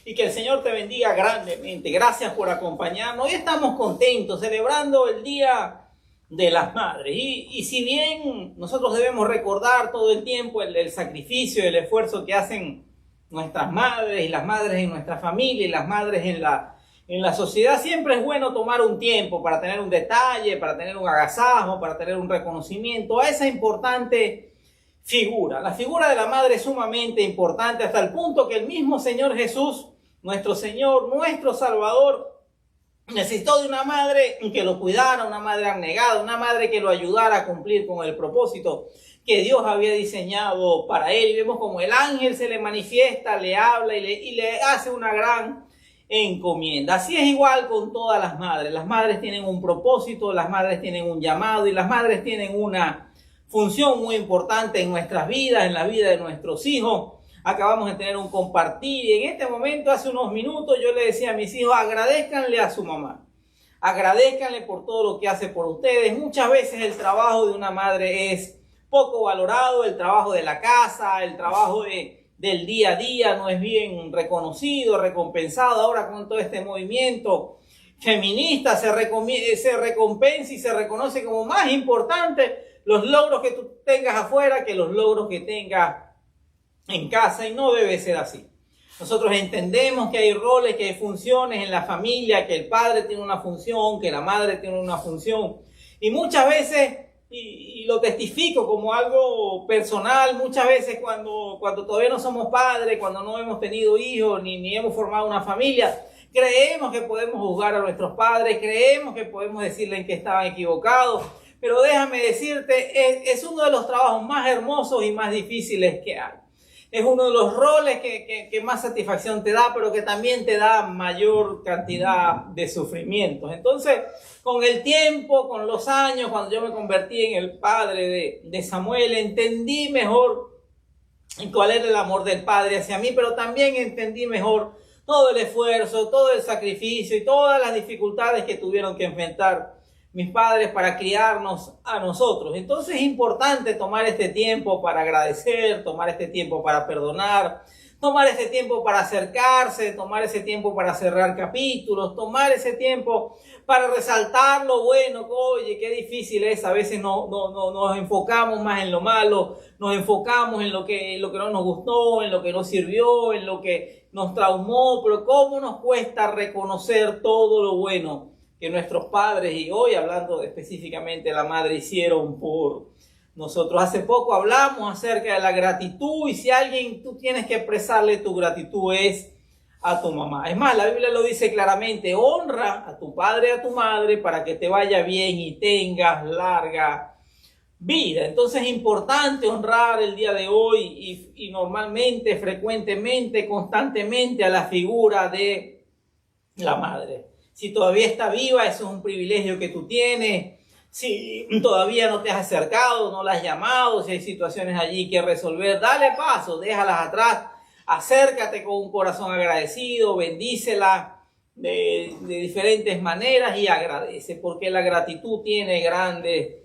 y que el Señor te bendiga grandemente. Gracias por acompañarnos. Hoy estamos contentos celebrando el Día de las Madres. Y si bien nosotros debemos recordar todo el tiempo el sacrificio y el esfuerzo que hacen nuestras madres y las madres en nuestra familia y las madres en la sociedad, siempre es bueno tomar un tiempo para tener un detalle, para tener un agasajo, para tener un reconocimiento a esa importante figura. La figura de la madre es sumamente importante hasta el punto que el mismo Señor Jesús, nuestro Señor, nuestro Salvador, necesitó de una madre que lo cuidara, una madre abnegada, una madre que lo ayudara a cumplir con el propósito que Dios había diseñado para él. Y vemos como el ángel se le manifiesta, le habla y le hace una gran encomienda. Así es igual con todas las madres. Las madres tienen un propósito, las madres tienen un llamado y las madres tienen una función muy importante en nuestras vidas, en la vida de nuestros hijos. Acabamos de tener un compartir y en este momento, hace unos minutos, yo le decía a mis hijos, agradezcanle a su mamá. Agradezcanle por todo lo que hace por ustedes. Muchas veces el trabajo de una madre es poco valorado, el trabajo de la casa, el trabajo del día a día no es bien reconocido, recompensado. Ahora con todo este movimiento feminista se recompensa y se reconoce como más importante los logros que tú tengas afuera que los logros que tengas en casa, y no debe ser así. Nosotros entendemos que hay roles, que hay funciones en la familia, que el padre tiene una función, que la madre tiene una función, y muchas veces, y lo testifico como algo personal, muchas veces cuando todavía no somos padres, cuando no hemos tenido hijos, ni hemos formado una familia, creemos que podemos juzgar a nuestros padres, creemos que podemos decirles que estaban equivocados, pero déjame decirte, es uno de los trabajos más hermosos y más difíciles que hay. Es uno de los roles que más satisfacción te da, pero que también te da mayor cantidad de sufrimientos. Entonces, con el tiempo, con los años, cuando yo me convertí en el padre de Samuel, entendí mejor cuál era el amor del padre hacia mí, pero también entendí mejor todo el esfuerzo, todo el sacrificio y todas las dificultades que tuvieron que enfrentar mis padres para criarnos a nosotros. Entonces es importante tomar este tiempo para agradecer, tomar este tiempo para perdonar, tomar ese tiempo para acercarse, tomar ese tiempo para cerrar capítulos, tomar ese tiempo para resaltar lo bueno. Oye, qué difícil es, a veces nos enfocamos más en lo malo, nos enfocamos en lo que no nos gustó, en lo que nos sirvió, en lo que nos traumó, pero cómo nos cuesta reconocer todo lo bueno que nuestros padres, y hoy hablando específicamente de la madre, hicieron por nosotros. Hace poco hablamos acerca de la gratitud, y si alguien tú tienes que expresarle tu gratitud es a tu mamá. Es más, la Biblia lo dice claramente: honra a tu padre y a tu madre para que te vaya bien y tengas larga vida. Entonces es importante honrar el día de hoy y normalmente, frecuentemente, constantemente a la figura de la madre. Si todavía está viva, eso es un privilegio que tú tienes. Si todavía no te has acercado, no la has llamado, si hay situaciones allí que resolver, dale paso, déjalas atrás, acércate con un corazón agradecido, bendícela de diferentes maneras y agradece, porque la gratitud tiene grandes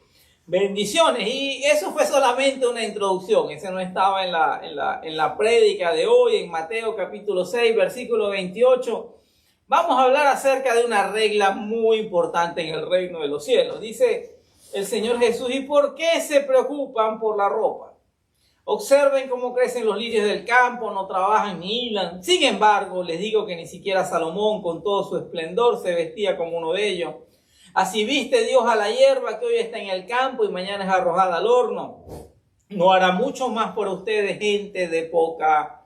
bendiciones. Y eso fue solamente una introducción, ese no estaba en la prédica de hoy, en Mateo capítulo 6, versículo 28. Vamos a hablar acerca de una regla muy importante en el reino de los cielos. Dice el Señor Jesús: ¿y por qué se preocupan por la ropa? Observen cómo crecen los lirios del campo, no trabajan ni hilan. Sin embargo, les digo que ni siquiera Salomón, con todo su esplendor, se vestía como uno de ellos. Así viste Dios a la hierba que hoy está en el campo y mañana es arrojada al horno. ¿No hará mucho más por ustedes, gente de poca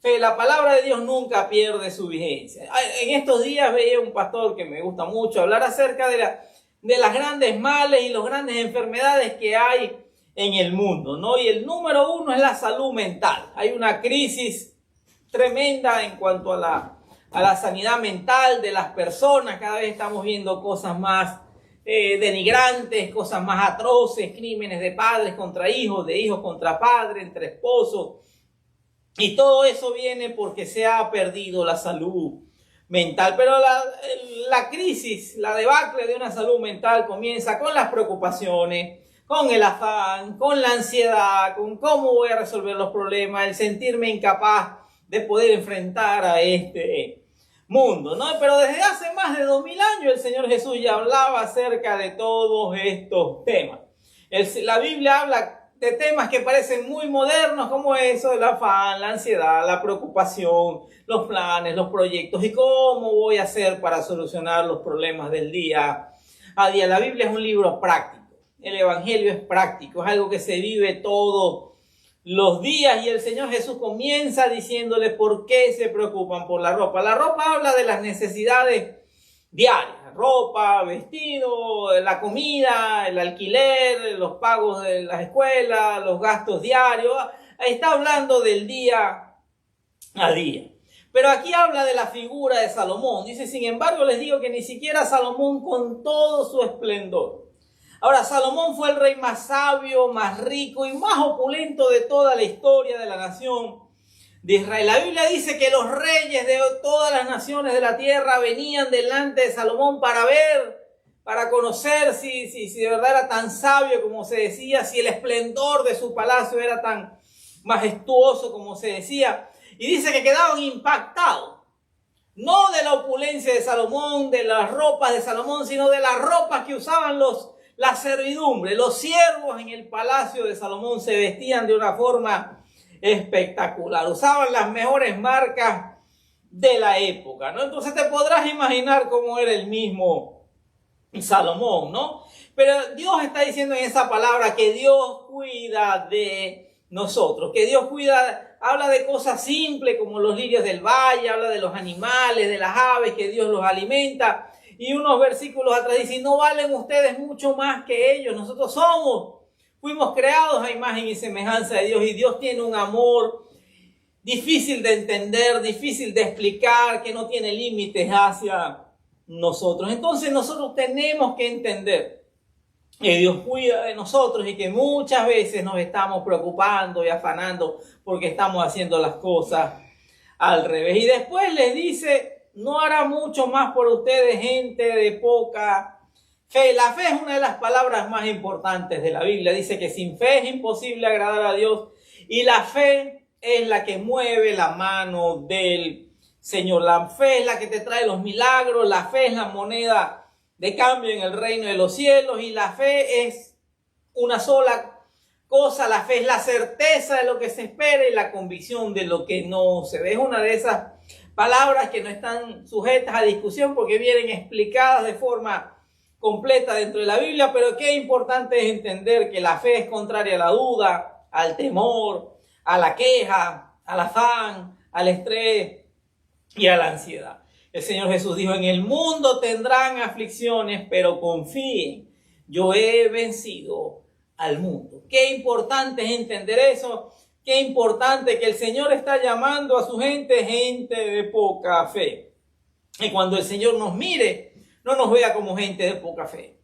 fe? La palabra de Dios nunca pierde su vigencia. En estos días veía un pastor que me gusta mucho hablar acerca de las grandes males y las grandes enfermedades que hay en el mundo, ¿no? Y el número uno es la salud mental. Hay una crisis tremenda en cuanto a la sanidad mental de las personas. Cada vez estamos viendo cosas más denigrantes, cosas más atroces, crímenes de padres contra hijos, de hijos contra padres, entre esposos. Y todo eso viene porque se ha perdido la salud mental. Pero la crisis, la debacle de una salud mental comienza con las preocupaciones, con el afán, con la ansiedad, con cómo voy a resolver los problemas, el sentirme incapaz de poder enfrentar a este mundo, ¿no? Pero desde hace más de 2000 años el Señor Jesús ya hablaba acerca de todos estos temas. La Biblia habla de temas que parecen muy modernos, como eso del afán, la ansiedad, la preocupación, los planes, los proyectos y cómo voy a hacer para solucionar los problemas del día a día. La Biblia es un libro práctico, el Evangelio es práctico, es algo que se vive todos los días, y el Señor Jesús comienza diciéndole por qué se preocupan por la ropa. La ropa habla de las necesidades diarias. Ropa, vestido, la comida, el alquiler, los pagos de las escuelas, los gastos diarios. Está hablando del día a día. Pero aquí habla de la figura de Salomón. Dice, sin embargo, les digo que ni siquiera Salomón con todo su esplendor. Ahora, Salomón fue el rey más sabio, más rico y más opulento de toda la historia de la nación de Israel. La Biblia dice que los reyes de todas las naciones de la tierra venían delante de Salomón para ver, para conocer si de verdad era tan sabio como se decía, si el esplendor de su palacio era tan majestuoso como se decía. Y dice que quedaban impactados, no de la opulencia de Salomón, de las ropas de Salomón, sino de las ropas que usaban la servidumbre. Los siervos en el palacio de Salomón se vestían de una forma espectacular, usaban las mejores marcas de la época, ¿no? Entonces te podrás imaginar cómo era el mismo Salomón, ¿no? Pero Dios está diciendo en esa palabra que Dios cuida de nosotros, que Dios cuida, habla de cosas simples como los lirios del valle, habla de los animales, de las aves, que Dios los alimenta, y unos versículos atrás dicen, no valen ustedes mucho más que ellos. Nosotros fuimos creados a imagen y semejanza de Dios, y Dios tiene un amor difícil de entender, difícil de explicar, que no tiene límites hacia nosotros. Entonces nosotros tenemos que entender que Dios cuida de nosotros y que muchas veces nos estamos preocupando y afanando porque estamos haciendo las cosas al revés. Y después les dice, no hará mucho más por ustedes, gente de poca fe. La fe es una de las palabras más importantes de la Biblia. Dice que sin fe es imposible agradar a Dios, y la fe es la que mueve la mano del Señor. La fe es la que te trae los milagros, la fe es la moneda de cambio en el reino de los cielos, y la fe es una sola cosa. La fe es la certeza de lo que se espera y la convicción de lo que no se ve. Es una de esas palabras que no están sujetas a discusión porque vienen explicadas de forma completa dentro de la Biblia, pero qué importante es entender que la fe es contraria a la duda, al temor, a la queja, al afán, al estrés y a la ansiedad. El Señor Jesús dijo, en el mundo tendrán aflicciones, pero confíen, yo he vencido al mundo. Qué importante es entender eso, qué importante que el Señor está llamando a su gente de poca fe. Y cuando el Señor nos mire, no nos vea como gente de poca fe.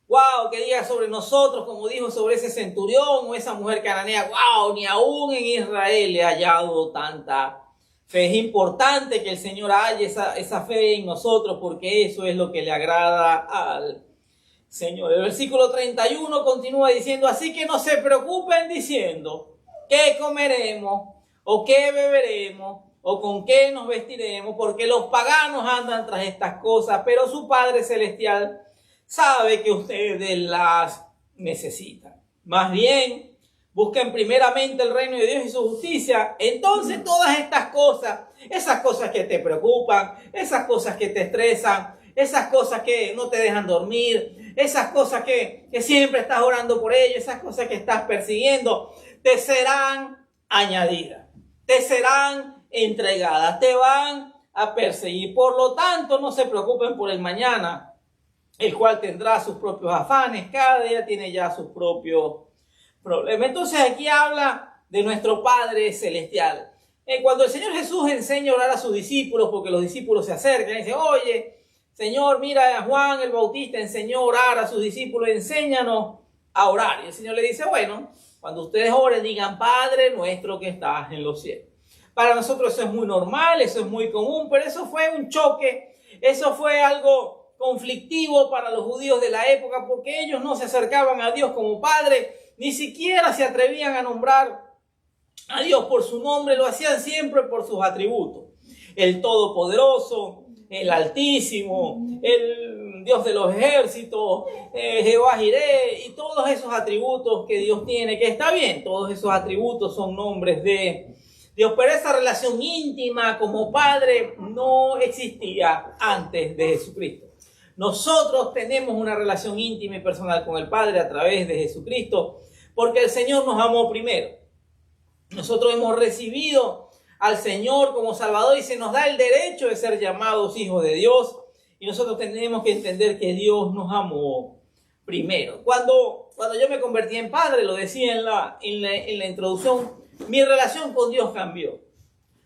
Wow, que diga sobre nosotros, como dijo sobre ese centurión o esa mujer cananea, wow, ni aún en Israel he hallado tanta fe. Es importante que el Señor halle esa fe en nosotros, porque eso es lo que le agrada al Señor. El versículo 31 continúa diciendo, así que no se preocupen diciendo, ¿qué comeremos? ¿O qué beberemos? ¿O con qué nos vestiremos? Porque los paganos andan tras estas cosas, pero su Padre Celestial sabe que ustedes las necesitan. Más bien, busquen primeramente el reino de Dios y su justicia. Entonces todas estas cosas, esas cosas que te preocupan, esas cosas que te estresan, esas cosas que no te dejan dormir, esas cosas que siempre estás orando por ello, esas cosas que estás persiguiendo, te serán añadidas, te serán entregadas, te van a perseguir. Por lo tanto, no se preocupen por el mañana, el cual tendrá sus propios afanes. Cada día tiene ya sus propios problemas. Entonces aquí habla de nuestro Padre Celestial. Cuando el Señor Jesús enseña a orar a sus discípulos, porque los discípulos se acercan y dicen, oye, Señor, mira, Juan el Bautista enseñó a orar a sus discípulos, enséñanos a orar. Y el Señor le dice, bueno, cuando ustedes oren, digan, Padre nuestro que estás en los cielos. Para nosotros eso es muy normal, eso es muy común, pero eso fue un choque, eso fue algo conflictivo para los judíos de la época, porque ellos no se acercaban a Dios como Padre, ni siquiera se atrevían a nombrar a Dios por su nombre, lo hacían siempre por sus atributos. El Todopoderoso, el Altísimo, el Dios de los ejércitos, Jehová Jireh, y todos esos atributos que Dios tiene, que está bien, todos esos atributos son nombres de Dios, pero esa relación íntima como Padre no existía antes de Jesucristo. Nosotros tenemos una relación íntima y personal con el Padre a través de Jesucristo, porque el Señor nos amó primero. Nosotros hemos recibido al Señor como Salvador y se nos da el derecho de ser llamados hijos de Dios. Y nosotros tenemos que entender que Dios nos amó primero. Cuando yo me convertí en padre, lo decía en la introducción, mi relación con Dios cambió.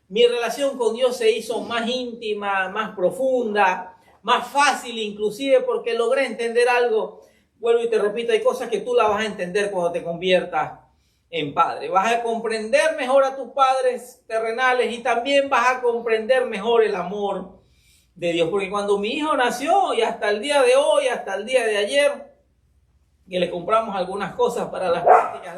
Mi relación con Dios se hizo más íntima, más profunda, más fácil inclusive, porque logré entender algo. Vuelvo y te repito, hay cosas que tú las vas a entender cuando te conviertas en padre. Vas a comprender mejor a tus padres terrenales y también vas a comprender mejor el amor de Dios. Porque cuando mi hijo nació y hasta el día de hoy, hasta el día de ayer, que le compramos algunas cosas para las prácticas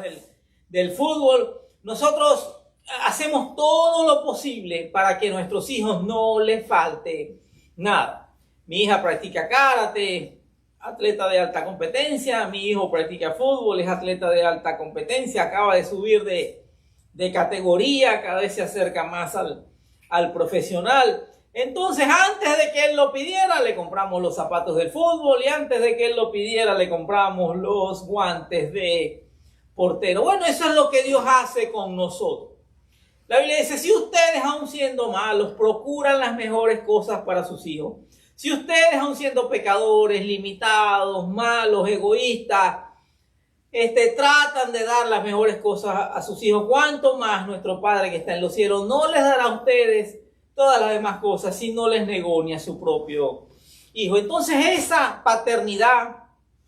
del fútbol, nosotros hacemos todo lo posible para que a nuestros hijos no les falte nada. Mi hija practica karate, atleta de alta competencia. Mi hijo practica fútbol, es atleta de alta competencia. Acaba de subir de categoría, cada vez se acerca más al profesional. Entonces, antes de que él lo pidiera, le compramos los zapatos del fútbol, y antes de que él lo pidiera, le compramos los guantes de portero. Bueno, eso es lo que Dios hace con nosotros. La Biblia dice, si ustedes, aun siendo malos, procuran las mejores cosas para sus hijos, si ustedes, aun siendo pecadores, limitados, malos, egoístas, tratan de dar las mejores cosas a sus hijos, ¿cuánto más nuestro Padre que está en los cielos no les dará a ustedes todas las demás cosas si no les negó ni a su propio Hijo? Entonces esa paternidad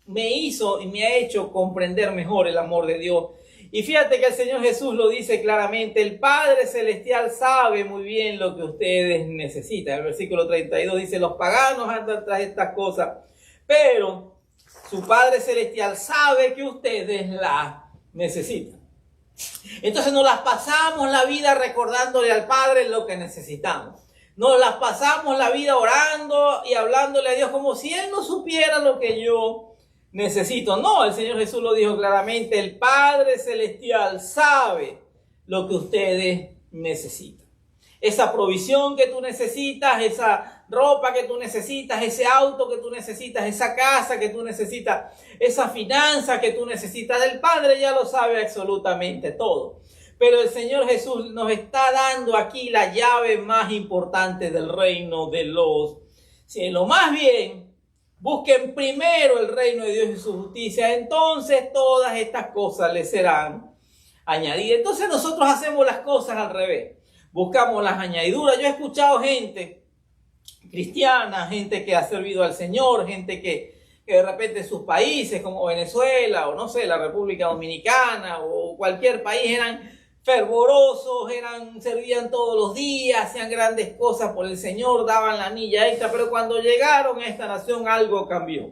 me hizo y me ha hecho comprender mejor el amor de Dios. Y fíjate que el Señor Jesús lo dice claramente, el Padre Celestial sabe muy bien lo que ustedes necesitan. El versículo 32 dice, los paganos andan tras estas cosas, pero su Padre Celestial sabe que ustedes las necesitan. Entonces nos las pasamos la vida recordándole al Padre lo que necesitamos. Nos las pasamos la vida orando y hablándole a Dios como si Él no supiera lo que yo necesito. No, el Señor Jesús lo dijo claramente, el Padre Celestial sabe lo que ustedes necesitan. Esa provisión que tú necesitas, esa ropa que tú necesitas, ese auto que tú necesitas, esa casa que tú necesitas, esa finanza que tú necesitas, el Padre ya lo sabe absolutamente todo. Pero el Señor Jesús nos está dando aquí la llave más importante del reino de los cielos. Más bien, busquen primero el reino de Dios y su justicia, entonces todas estas cosas les serán añadidas. Entonces nosotros hacemos las cosas al revés, buscamos las añadiduras. Yo he escuchado gente cristiana, gente que ha servido al Señor, gente que de repente en sus países como Venezuela o no sé, la República Dominicana o cualquier país eran fervorosos, servían todos los días, hacían grandes cosas por el Señor, daban la milla extra, pero cuando llegaron a esta nación algo cambió.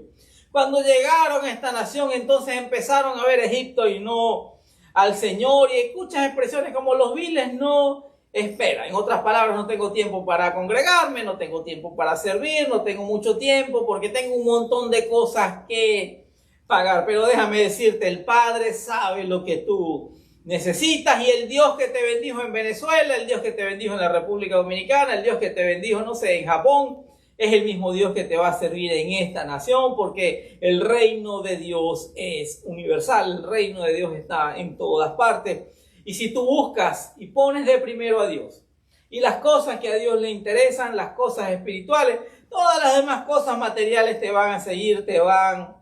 Cuando llegaron a esta nación, entonces empezaron a ver Egipto y no al Señor, y escuchas expresiones como los viles no esperan. En otras palabras, no tengo tiempo para congregarme, no tengo tiempo para servir, no tengo mucho tiempo porque tengo un montón de cosas que pagar. Pero déjame decirte, el Padre sabe lo que tú necesitas, y el Dios que te bendijo en Venezuela, el Dios que te bendijo en la República Dominicana, el Dios que te bendijo, no sé, en Japón, es el mismo Dios que te va a servir en esta nación, porque el reino de Dios es universal, el reino de Dios está en todas partes. Y si tú buscas y pones de primero a Dios y las cosas que a Dios le interesan, las cosas espirituales, todas las demás cosas materiales te van a seguir, te van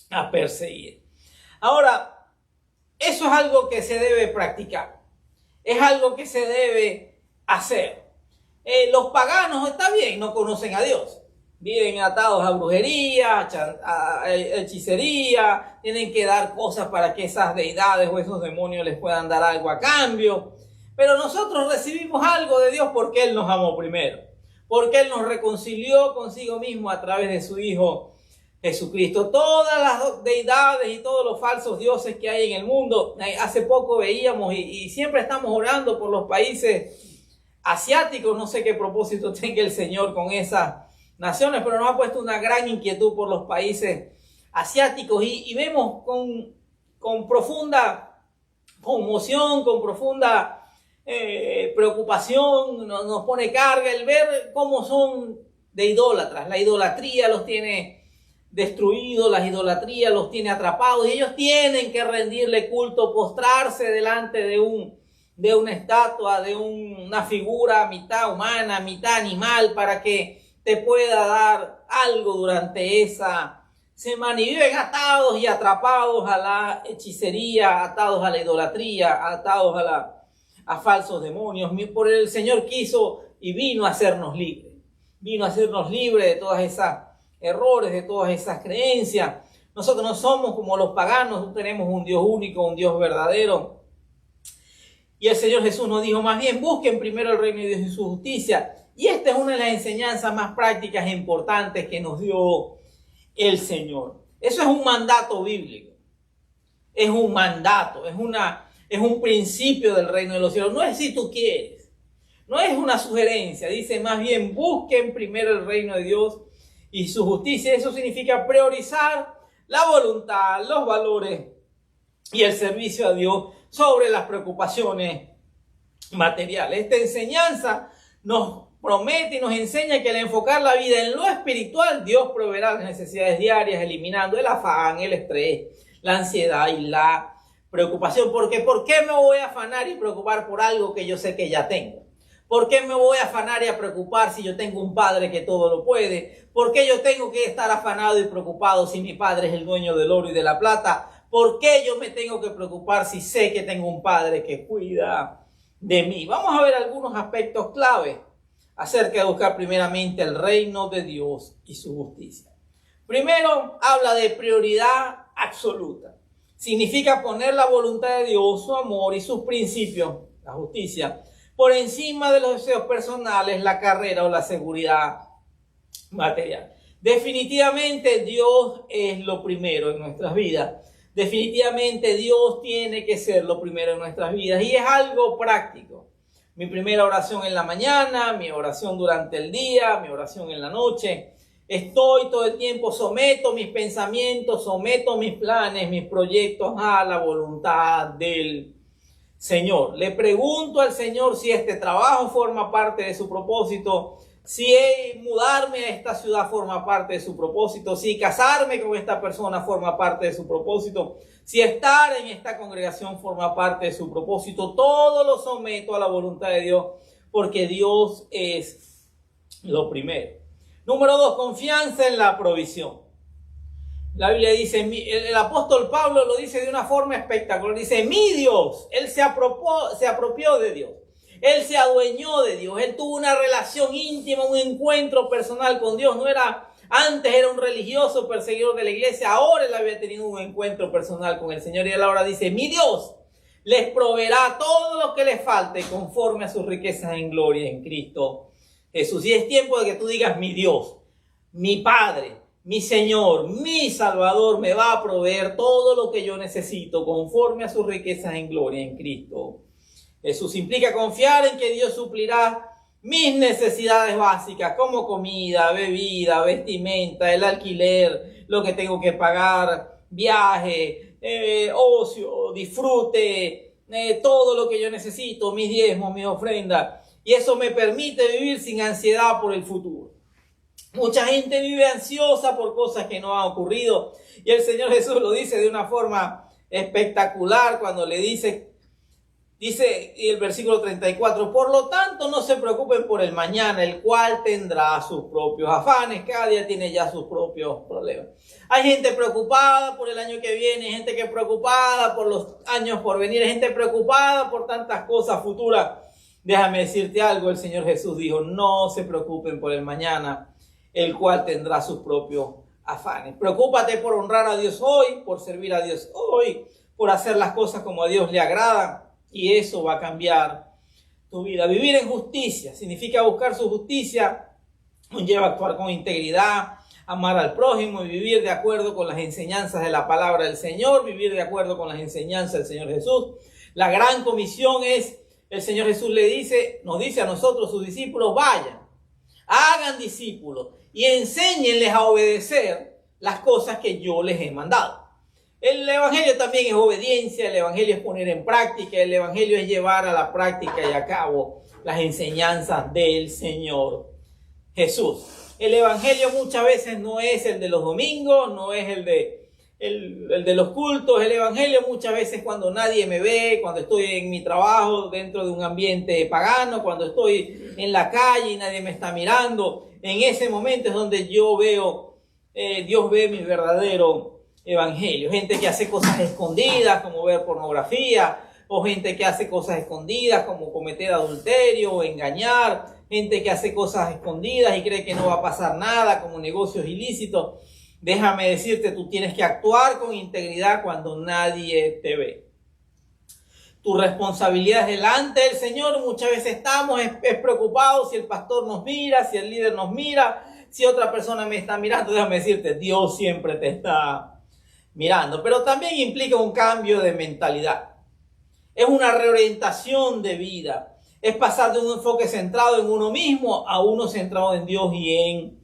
a perseguir. Ahora, eso es algo que se debe practicar, es algo que se debe hacer. Los paganos, está bien, no conocen a Dios, viven atados a brujería, a hechicería, tienen que dar cosas para que esas deidades o esos demonios les puedan dar algo a cambio. Pero nosotros recibimos algo de Dios porque Él nos amó primero, porque Él nos reconcilió consigo mismo a través de su Hijo Jesucristo. Todas las deidades y todos los falsos dioses que hay en el mundo, hace poco veíamos y siempre estamos orando por los países asiáticos. No sé qué propósito tenga el Señor con esas naciones, pero nos ha puesto una gran inquietud por los países asiáticos y vemos con profunda conmoción, con profunda preocupación, nos pone carga el ver cómo son de idólatras. La idolatría los tiene destruidos, la idolatría los tiene atrapados y ellos tienen que rendirle culto, postrarse delante de una estatua, de una figura mitad humana, mitad animal, para que te pueda dar algo durante esa semana. Y viven atados y atrapados a la hechicería, atados a la idolatría, atados a falsos demonios. Por el Señor quiso y vino a hacernos libres. Vino a hacernos libres de todas esas errores, de todas esas creencias. Nosotros no somos como los paganos, no tenemos un Dios único, un Dios verdadero. Y el Señor Jesús nos dijo, más bien busquen primero el reino de Dios y su justicia. Y esta es una de las enseñanzas más prácticas e importantes que nos dio el Señor. Eso es un mandato bíblico. Es un mandato, es un principio del reino de los cielos. No es si tú quieres, no es una sugerencia. Dice más bien busquen primero el reino de Dios y su justicia. Eso significa priorizar la voluntad, los valores y el servicio a Dios sobre las preocupaciones materiales. Esta enseñanza nos promete y nos enseña que al enfocar la vida en lo espiritual, Dios proveerá las necesidades diarias, eliminando el afán, el estrés, la ansiedad y la preocupación. Porque ¿por qué me voy a afanar y preocupar por algo que yo sé que ya tengo? ¿Por qué me voy a afanar y a preocupar si yo tengo un Padre que todo lo puede? ¿Por qué yo tengo que estar afanado y preocupado si mi Padre es el dueño del oro y de la plata? ¿Por qué yo me tengo que preocupar si sé que tengo un Padre que cuida de mí? Vamos a ver algunos aspectos clave acerca de buscar primeramente el reino de Dios y su justicia. Primero, habla de prioridad absoluta. Significa poner la voluntad de Dios, su amor y sus principios, la justicia, por encima de los deseos personales, la carrera o la seguridad material. Definitivamente Dios es lo primero en nuestras vidas. Definitivamente Dios tiene que ser lo primero en nuestras vidas y es algo práctico. Mi primera oración en la mañana, mi oración durante el día, mi oración en la noche. Estoy todo el tiempo, someto mis pensamientos, someto mis planes, mis proyectos a la voluntad del Señor. Le pregunto al Señor si este trabajo forma parte de su propósito, si mudarme a esta ciudad forma parte de su propósito, si casarme con esta persona forma parte de su propósito, si estar en esta congregación forma parte de su propósito. Todo lo someto a la voluntad de Dios porque Dios es lo primero. Número 2, confianza en la provisión. La Biblia dice, el apóstol Pablo lo dice de una forma espectacular. Dice, mi Dios, él se apropió de Dios. Él se adueñó de Dios. Él tuvo una relación íntima, un encuentro personal con Dios. Antes era un religioso perseguidor de la iglesia. Ahora él había tenido un encuentro personal con el Señor. Y él ahora dice, mi Dios les proveerá todo lo que les falte conforme a sus riquezas en gloria en Cristo Jesús. Y es tiempo de que tú digas, mi Dios, mi Padre, mi Señor, mi Salvador me va a proveer todo lo que yo necesito conforme a sus riquezas en gloria en Cristo Jesús. Implica confiar en que Dios suplirá mis necesidades básicas como comida, bebida, vestimenta, el alquiler, lo que tengo que pagar, viaje, ocio, disfrute, todo lo que yo necesito, mis diezmos, mis ofrendas. Y eso me permite vivir sin ansiedad por el futuro. Mucha gente vive ansiosa por cosas que no han ocurrido. Y el Señor Jesús lo dice de una forma espectacular cuando le dice el versículo 34, por lo tanto no se preocupen por el mañana, el cual tendrá sus propios afanes. Cada día tiene ya sus propios problemas. Hay gente preocupada por el año que viene, hay gente que es preocupada por los años por venir, hay gente preocupada por tantas cosas futuras. Déjame decirte algo, el Señor Jesús dijo, no se preocupen por el mañana, el cual tendrá sus propios afanes. Preocúpate por honrar a Dios hoy, por servir a Dios hoy, por hacer las cosas como a Dios le agrada, y eso va a cambiar tu vida. Vivir en justicia significa buscar su justicia, conlleva actuar con integridad, amar al prójimo y vivir de acuerdo con las enseñanzas de la palabra del Señor, vivir de acuerdo con las enseñanzas del Señor Jesús. La gran comisión es, el Señor Jesús nos dice a nosotros, sus discípulos, vayan, hagan discípulos y enséñenles a obedecer las cosas que yo les he mandado. El evangelio también es obediencia, el evangelio es poner en práctica, el evangelio es llevar a la práctica y a cabo las enseñanzas del Señor Jesús. El evangelio muchas veces no es el de los domingos, no es el de los cultos. El evangelio muchas veces cuando nadie me ve, cuando estoy en mi trabajo dentro de un ambiente pagano, cuando estoy en la calle y nadie me está mirando. En ese momento es donde yo veo, Dios ve mi verdadero evangelio. Gente que hace cosas escondidas como ver pornografía, o gente que hace cosas escondidas como cometer adulterio o engañar, gente que hace cosas escondidas y cree que no va a pasar nada como negocios ilícitos. Déjame decirte, tú tienes que actuar con integridad cuando nadie te ve. Tu responsabilidad es delante del Señor. Muchas veces estamos preocupados si el pastor nos mira, si el líder nos mira, si otra persona me está mirando. Déjame decirte, Dios siempre te está mirando, pero también implica un cambio de mentalidad. Es una reorientación de vida. Es pasar de un enfoque centrado en uno mismo a uno centrado en Dios y en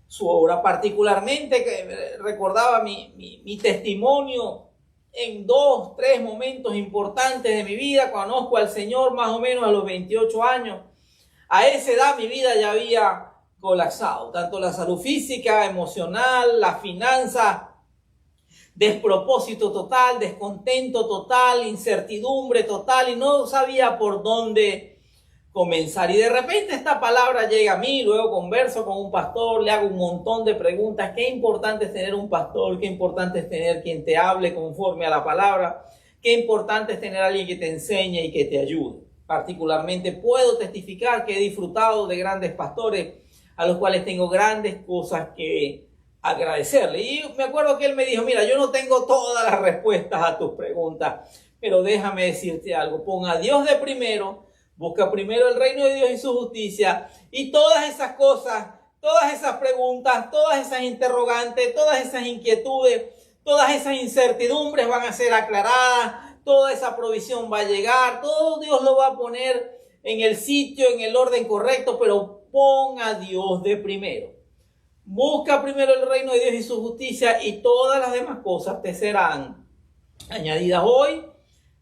su obra. Particularmente, que recordaba mi testimonio en 2, 3 momentos importantes de mi vida. Conozco al Señor más o menos a los 28 años. A esa edad mi vida ya había colapsado. Tanto la salud física, emocional, las finanzas, despropósito total, descontento total, incertidumbre total, y no sabía por dónde comenzar. Y de repente esta palabra llega a mí, luego converso con un pastor, le hago un montón de preguntas. Qué importante es tener un pastor, qué importante es tener quien te hable conforme a la palabra, qué importante es tener a alguien que te enseñe y que te ayude. Particularmente puedo testificar que he disfrutado de grandes pastores a los cuales tengo grandes cosas que agradecerle. Y me acuerdo que él me dijo, mira, yo no tengo todas las respuestas a tus preguntas, pero déjame decirte algo, pon a Dios de primero, busca primero el reino de Dios y su justicia, y todas esas cosas, todas esas preguntas, todas esas interrogantes, todas esas inquietudes, todas esas incertidumbres van a ser aclaradas, toda esa provisión va a llegar, todo Dios lo va a poner en el sitio, en el orden correcto, pero pon a Dios de primero. Busca primero el reino de Dios y su justicia y todas las demás cosas te serán añadidas. Hoy,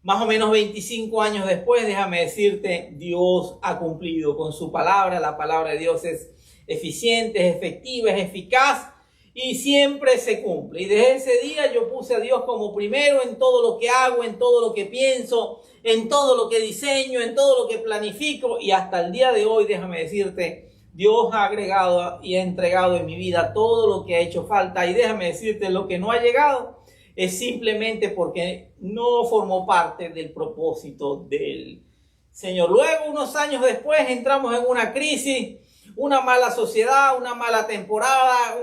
más o menos 25 años después, déjame decirte, Dios ha cumplido con su palabra. La palabra de Dios es eficiente, es efectiva, es eficaz y siempre se cumple. Y desde ese día yo puse a Dios como primero en todo lo que hago, en todo lo que pienso, en todo lo que diseño, en todo lo que planifico. Y hasta el día de hoy, déjame decirte, Dios ha agregado y ha entregado en mi vida todo lo que ha hecho falta. Y déjame decirte, lo que no ha llegado es simplemente porque no formó parte del propósito del Señor. Luego, unos años después, entramos en una crisis, una mala sociedad, una mala temporada.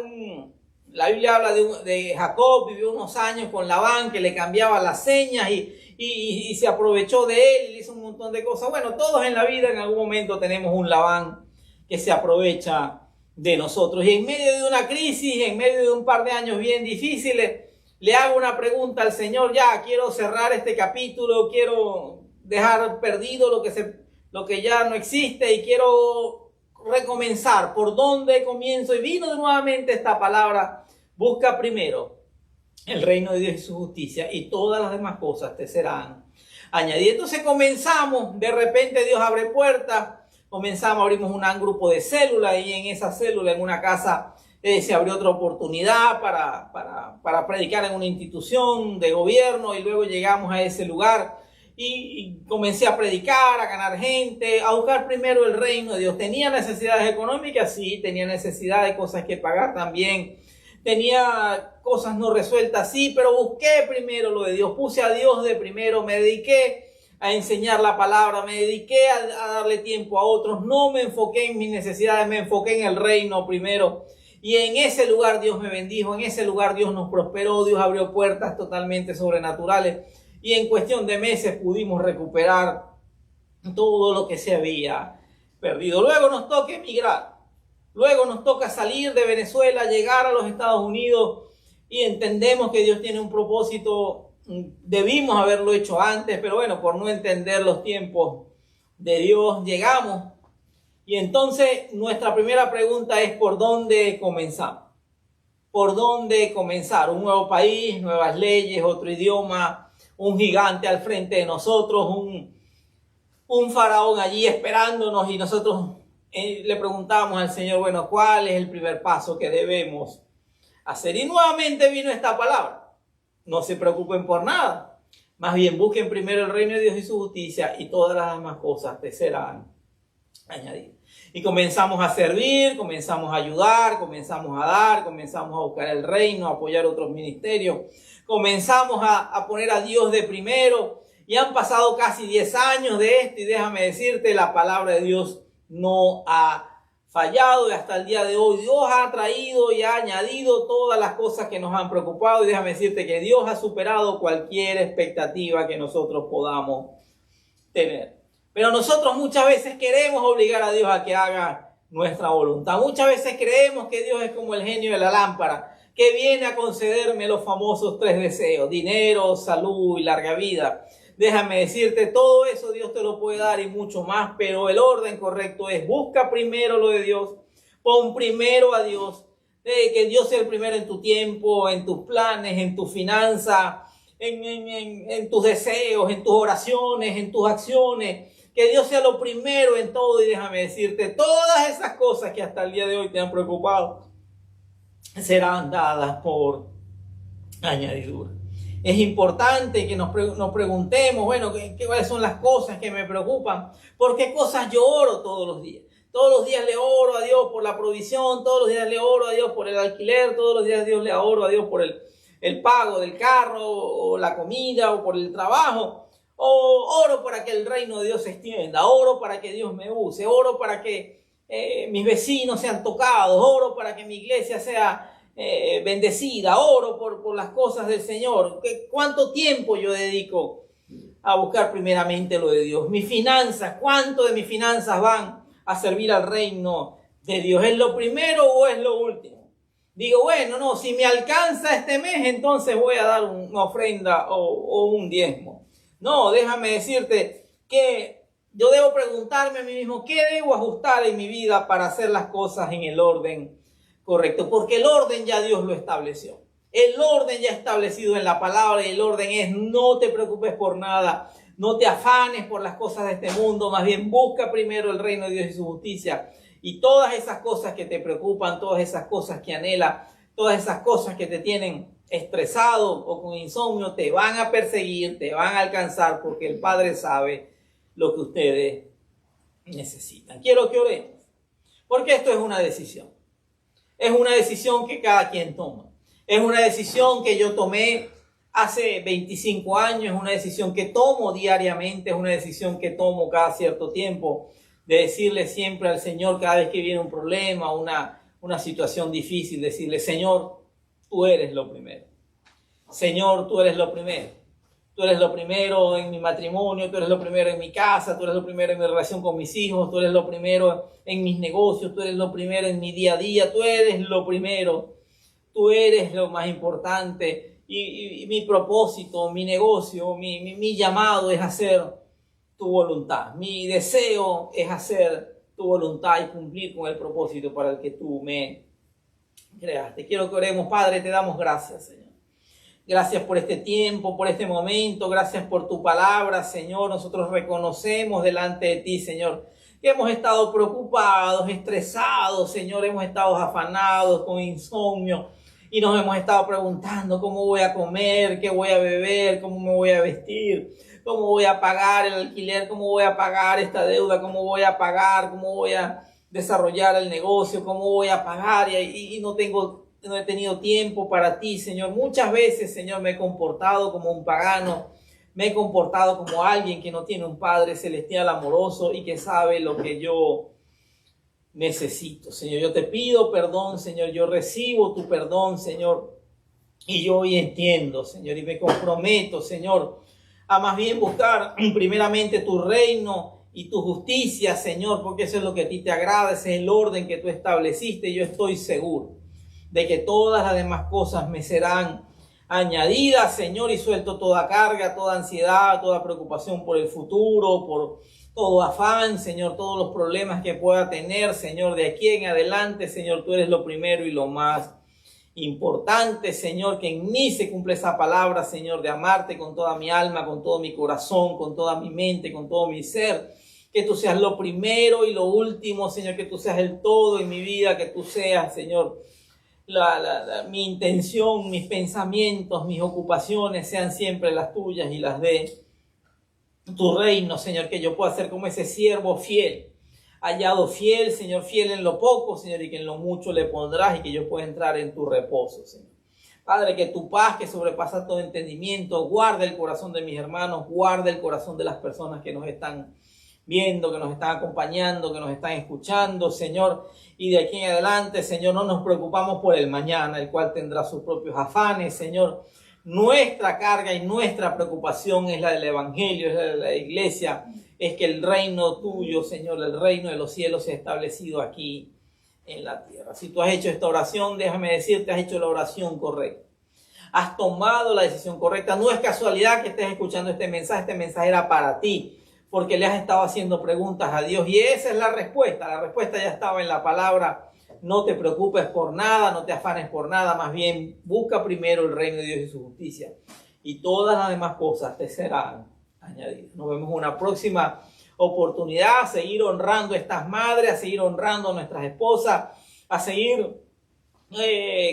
La Biblia habla de Jacob, vivió unos años con Labán, que le cambiaba las señas y se aprovechó de él y le hizo un montón de cosas. Bueno, todos en la vida en algún momento tenemos un Labán que se aprovecha de nosotros. Y en medio de una crisis, en medio de un par de años bien difíciles, le hago una pregunta al Señor. Ya quiero cerrar este capítulo, quiero dejar perdido lo que ya no existe y quiero recomenzar. ¿Por dónde comienzo? Y vino nuevamente esta palabra: busca primero el reino de Dios y su justicia y todas las demás cosas te serán añadidas. Entonces comenzamos, de repente Dios abre puertas. Abrimos un grupo de células y en esa célula, en una casa, se abrió otra oportunidad para predicar en una institución de gobierno, y luego llegamos a ese lugar y comencé a predicar, a ganar gente, a buscar primero el reino de Dios. ¿Tenía necesidades económicas? Sí. ¿Tenía necesidad de cosas que pagar? También. ¿Tenía cosas no resueltas? Sí, pero busqué primero lo de Dios, puse a Dios de primero, me dediqué a enseñar la palabra, me dediqué a darle tiempo a otros, no me enfoqué en mis necesidades, me enfoqué en el reino primero. Y en ese lugar Dios me bendijo, en ese lugar Dios nos prosperó, Dios abrió puertas totalmente sobrenaturales. Y en cuestión de meses pudimos recuperar todo lo que se había perdido. Luego nos toca emigrar. Luego nos toca salir de Venezuela, llegar a los Estados Unidos y entendemos que Dios tiene un propósito. Debimos haberlo hecho antes, pero bueno, por no entender los tiempos de Dios, llegamos. Y entonces nuestra primera pregunta es: ¿por dónde comenzamos? ¿Por dónde comenzar? Un nuevo país, nuevas leyes, otro idioma, un gigante al frente de nosotros, un faraón allí esperándonos, y nosotros le preguntamos al Señor, bueno, ¿cuál es el primer paso que debemos hacer? Y nuevamente vino esta palabra: no se preocupen por nada, más bien busquen primero el reino de Dios y su justicia, y todas las demás cosas te serán añadidas. Y comenzamos a servir, comenzamos a ayudar, comenzamos a dar, comenzamos a buscar el reino, a apoyar otros ministerios, comenzamos a poner a Dios de primero, y han pasado casi 10 años de esto, y déjame decirte, la palabra de Dios no ha fallado, y hasta el día de hoy Dios ha traído y ha añadido todas las cosas que nos han preocupado, y déjame decirte que Dios ha superado cualquier expectativa que nosotros podamos tener. Pero nosotros muchas veces queremos obligar a Dios a que haga nuestra voluntad. Muchas veces creemos que Dios es como el genio de la lámpara, que viene a concederme los famosos 3 deseos: dinero, salud y larga vida. Déjame decirte, todo eso Dios te lo puede dar y mucho más, pero el orden correcto es: busca primero lo de Dios, pon primero a Dios, que Dios sea el primero en tu tiempo, en tus planes, en tu finanza, en tus deseos, en tus oraciones, en tus acciones. Que Dios sea lo primero en todo, y déjame decirte, todas esas cosas que hasta el día de hoy te han preocupado serán dadas por añadidura. Es importante que nos preguntemos, bueno, ¿cuáles son las cosas que me preocupan? ¿Por qué cosas yo oro todos los días? Todos los días le oro a Dios por la provisión, todos los días le oro a Dios por el alquiler, todos los días le oro a Dios por el pago del carro, o la comida, o por el trabajo. O oro para que el reino de Dios se extienda, oro para que Dios me use, oro para que mis vecinos sean tocados, oro para que mi iglesia sea bendecida, oro por las cosas del Señor. ¿Cuánto tiempo yo dedico a buscar primeramente lo de Dios? Mis finanzas, ¿cuánto de mis finanzas van a servir al reino de Dios? ¿Es lo primero o es lo último? Digo, bueno, no, si me alcanza este mes, entonces voy a dar una ofrenda o un diezmo. No, déjame decirte que yo debo preguntarme a mí mismo, ¿qué debo ajustar en mi vida para hacer las cosas en el orden correcto? Porque el orden ya Dios lo estableció. El orden ya establecido en la palabra, y el orden es: no te preocupes por nada, no te afanes por las cosas de este mundo, más bien busca primero el reino de Dios y su justicia, y todas esas cosas que te preocupan, todas esas cosas que anhelas, todas esas cosas que te tienen estresado o con insomnio, te van a perseguir, te van a alcanzar, porque el Padre sabe lo que ustedes necesitan. Quiero que oremos, porque esto es una decisión. Es una decisión que cada quien toma. Es una decisión que yo tomé hace 25 años, es una decisión que tomo diariamente, es una decisión que tomo cada cierto tiempo, de decirle siempre al Señor, cada vez que viene un problema, una situación difícil, decirle: Señor, tú eres lo primero. Señor, tú eres lo primero. Tú eres lo primero en mi matrimonio, tú eres lo primero en mi casa, tú eres lo primero en mi relación con mis hijos, tú eres lo primero en mis negocios, tú eres lo primero en mi día a día, tú eres lo primero, tú eres lo más importante. Y mi propósito, mi negocio, mi llamado es hacer tu voluntad. Mi deseo es hacer tu voluntad y cumplir con el propósito para el que tú me creaste. Quiero que oremos. Padre, te damos gracias, Señor. Gracias por este tiempo, por este momento. Gracias por tu palabra, Señor. Nosotros reconocemos delante de ti, Señor, que hemos estado preocupados, estresados, Señor. Hemos estado afanados, con insomnio, y nos hemos estado preguntando: ¿cómo voy a comer? ¿Qué voy a beber? ¿Cómo me voy a vestir? ¿Cómo voy a pagar el alquiler? ¿Cómo voy a pagar esta deuda? ¿Cómo voy a pagar? ¿Cómo voy a desarrollar el negocio? ¿Cómo voy a pagar? Y no he tenido tiempo para ti, Señor. Muchas veces, Señor, me he comportado como un pagano, me he comportado como alguien que no tiene un Padre celestial amoroso y que sabe lo que yo necesito. Señor, yo te pido perdón, Señor. Yo recibo tu perdón, Señor, y yo hoy entiendo, Señor, y me comprometo, Señor, a más bien buscar primeramente tu reino y tu justicia, Señor, porque eso es lo que a ti te agrada, ese es el orden que tú estableciste. Yo estoy seguro de que todas las demás cosas me serán añadidas, Señor, y suelto toda carga, toda ansiedad, toda preocupación por el futuro, por todo afán, Señor, todos los problemas que pueda tener, Señor, de aquí en adelante, Señor, tú eres lo primero y lo más importante, Señor, que en mí se cumple esa palabra, Señor, de amarte con toda mi alma, con todo mi corazón, con toda mi mente, con todo mi ser. Que tú seas lo primero y lo último, Señor, que tú seas el todo en mi vida, que tú seas, Señor, mi intención, mis pensamientos, mis ocupaciones sean siempre las tuyas y las de tu reino, Señor, que yo pueda ser como ese siervo fiel, hallado fiel, Señor, fiel en lo poco, Señor, y que en lo mucho le pondrás y que yo pueda entrar en tu reposo, Señor. Padre, que tu paz, que sobrepasa todo entendimiento, guarde el corazón de mis hermanos, guarde el corazón de las personas que nos están viendo, que nos están acompañando, que nos están escuchando, Señor. Y de aquí en adelante, Señor, no nos preocupamos por el mañana, el cual tendrá sus propios afanes, Señor. Nuestra carga y nuestra preocupación es la del Evangelio, es la de la iglesia, es que el reino tuyo, Señor, el reino de los cielos se ha establecido aquí en la tierra. Si tú has hecho esta oración, déjame decirte, has hecho la oración correcta. Has tomado la decisión correcta. No es casualidad que estés escuchando este mensaje era para ti, porque le has estado haciendo preguntas a Dios y esa es la respuesta ya estaba en la palabra. No te preocupes por nada, no te afanes por nada, más bien busca primero el reino de Dios y su justicia y todas las demás cosas te serán añadidas. Nos vemos en una próxima oportunidad, a seguir honrando a estas madres, a seguir honrando a nuestras esposas, a seguir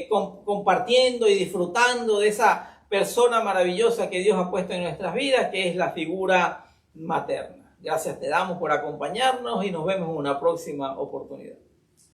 compartiendo y disfrutando de esa persona maravillosa que Dios ha puesto en nuestras vidas, que es la figura materna. Gracias te damos por acompañarnos y nos vemos en una próxima oportunidad.